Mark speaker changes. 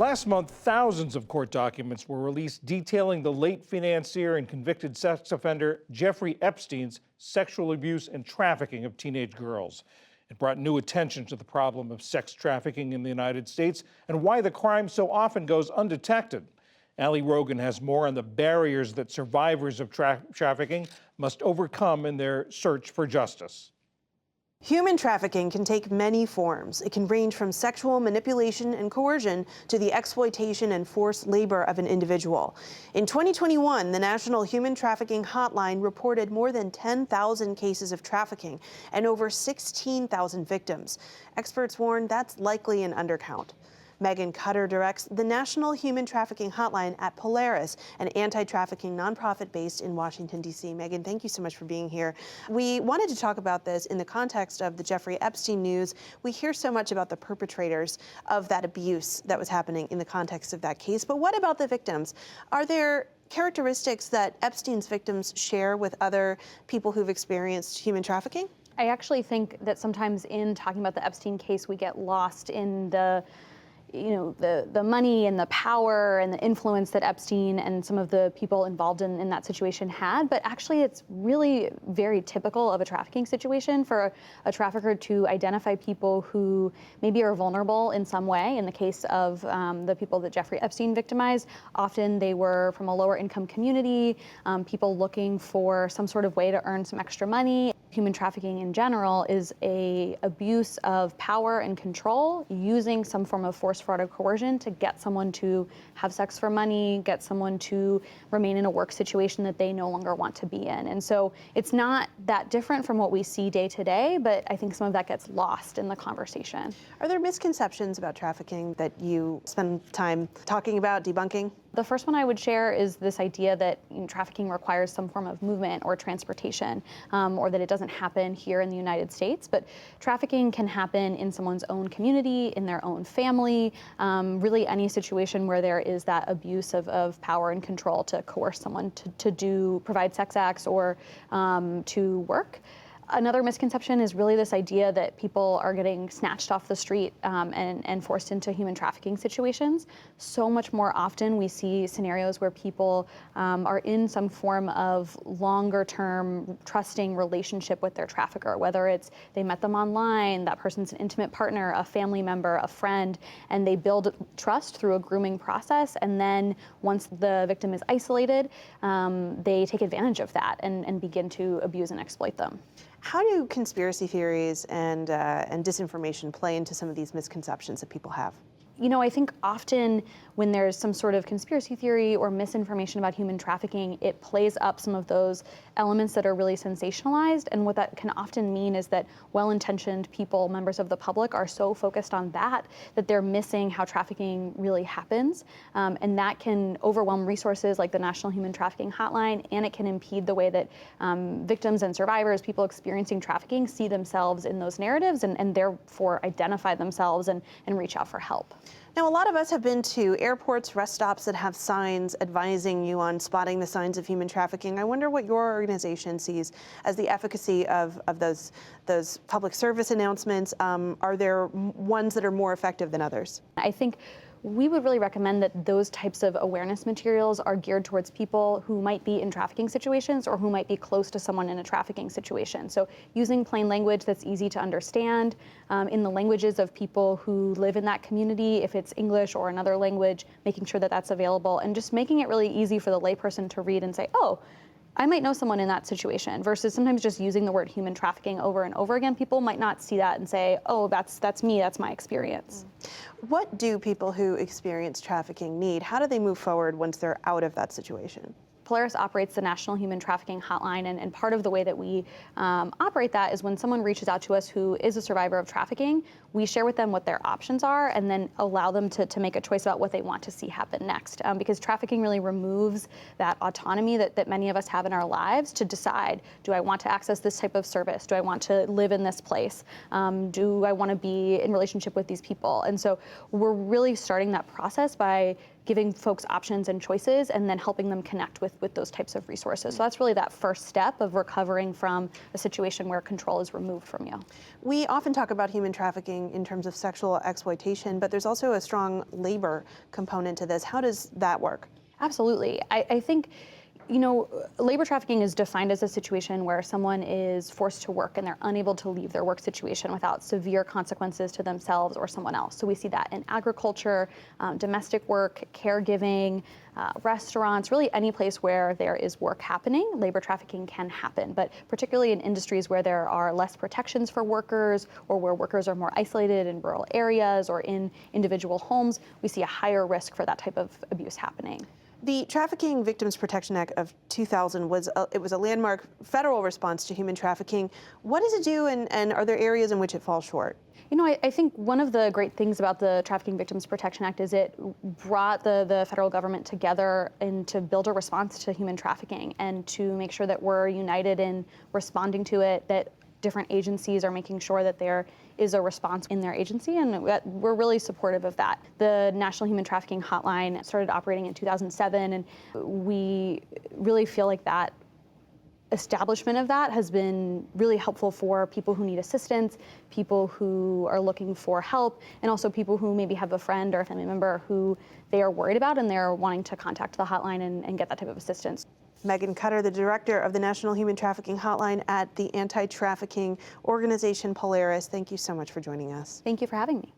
Speaker 1: Last month, thousands of court documents were released detailing the late financier and convicted sex offender Jeffrey Epstein's sexual abuse and trafficking of teenage girls. It brought new attention to the problem of sex trafficking in the United States and why the crime so often goes undetected. Ali Rogan has more on the barriers that survivors of trafficking must overcome in their search for justice.
Speaker 2: Human trafficking can take many forms. It can range from sexual manipulation and coercion to the exploitation and forced labor of an individual. In 2021, the National Human Trafficking Hotline reported more than 10,000 cases of trafficking and over 16,000 victims. Experts warn that's likely an undercount. Megan Cutter directs the National Human Trafficking Hotline at Polaris, an anti-trafficking nonprofit based in Washington, D.C. Megan, thank you so much for being here. We wanted to talk about this in the context of the Jeffrey Epstein news. We hear so much about the perpetrators of that abuse that was happening in the context of that case. But what about the victims? Are there characteristics that Epstein's victims share with other people who've experienced human trafficking?
Speaker 3: I actually think that sometimes in talking about the Epstein case, we get lost in the money and the power and the influence that Epstein and some of the people involved in that situation had. But actually, it's really very typical of a trafficking situation for a trafficker to identify people who maybe are vulnerable in some way. In the case of the people that Jeffrey Epstein victimized, often they were from a lower income community, people looking for some sort of way to earn some extra money. Human trafficking in general is an abuse of power and control using some form of force, fraud, or coercion to get someone to have sex for money, get someone to remain in a work situation that they no longer want to be in. And so it's not that different from what we see day to day, but I think some of that gets lost in the conversation.
Speaker 2: Are there misconceptions about trafficking that you spend time talking about, debunking?
Speaker 3: The first one I would share is this idea that trafficking requires some form of movement or transportation, or that it doesn't happen here in the United States. But trafficking can happen in someone's own community, in their own family, really any situation where there is that abuse of power and control to coerce someone to provide sex acts or to work. Another misconception is really this idea that people are getting snatched off the street and forced into human trafficking situations. So much more often we see scenarios where people are in some form of longer term trusting relationship with their trafficker, whether it's they met them online, that person's an intimate partner, a family member, a friend, and they build trust through a grooming process. And then once the victim is isolated, they take advantage of that and begin to abuse and exploit them.
Speaker 2: How do conspiracy theories and disinformation play into some of these misconceptions that people have?
Speaker 3: I think often when there's some sort of conspiracy theory or misinformation about human trafficking, it plays up some of those elements that are really sensationalized. And what that can often mean is that well-intentioned people, members of the public, are so focused on that they're missing how trafficking really happens. And that can overwhelm resources like the National Human Trafficking Hotline, and it can impede the way that victims and survivors, people experiencing trafficking, see themselves in those narratives and therefore identify themselves and reach out for help.
Speaker 2: Now, a lot of us have been to airports, rest stops that have signs advising you on spotting the signs of human trafficking. I wonder what your organization sees as the efficacy of those public service announcements. Are there ones that are more effective than others?
Speaker 3: I think we would really recommend that those types of awareness materials are geared towards people who might be in trafficking situations or who might be close to someone in a trafficking situation. So using plain language that's easy to understand in the languages of people who live in that community, if it's English or another language, making sure that that's available and just making it really easy for the layperson to read and say, oh, I might know someone in that situation, versus sometimes just using the word human trafficking over and over again. People might not see that and say, oh, that's me, that's my experience.
Speaker 2: What do people who experience trafficking need? How do they move forward once they're out of that situation?
Speaker 3: Polaris operates the National Human Trafficking Hotline, and part of the way that we operate that is when someone reaches out to us who is a survivor of trafficking, we share with them what their options are and then allow them to make a choice about what they want to see happen next. Because trafficking really removes that autonomy that many of us have in our lives to decide, do I want to access this type of service? Do I want to live in this place? Do I want to be in relationship with these people? And so we're really starting that process by giving folks options and choices, and then helping them connect with those types of resources. So that's really that first step of recovering from a situation where control is removed from you.
Speaker 2: We often talk about human trafficking in terms of sexual exploitation, but there's also a strong labor component to this. How does that work?
Speaker 3: Absolutely. I think, labor trafficking is defined as a situation where someone is forced to work and they're unable to leave their work situation without severe consequences to themselves or someone else. So we see that in agriculture, domestic work, caregiving, restaurants, really any place where there is work happening, labor trafficking can happen. But particularly in industries where there are less protections for workers or where workers are more isolated in rural areas or in individual homes, we see a higher risk for that type of abuse happening.
Speaker 2: The Trafficking Victims Protection Act of 2000 was a landmark federal response to human trafficking. What does it do, and are there areas in which it falls short?
Speaker 3: I think one of the great things about the Trafficking Victims Protection Act is it brought the federal government together and to build a response to human trafficking and to make sure that we're united in responding to it, that different agencies are making sure that there is a response in their agency, and we're really supportive of that. The National Human Trafficking Hotline started operating in 2007, and we really feel like that establishment of that has been really helpful for people who need assistance, people who are looking for help, and also people who maybe have a friend or a family member who they are worried about and they're wanting to contact the hotline and get that type of assistance.
Speaker 2: Megan Cutter, the director of the National Human Trafficking Hotline at the anti-trafficking organization Polaris. Thank you so much for joining us.
Speaker 3: Thank you for having me.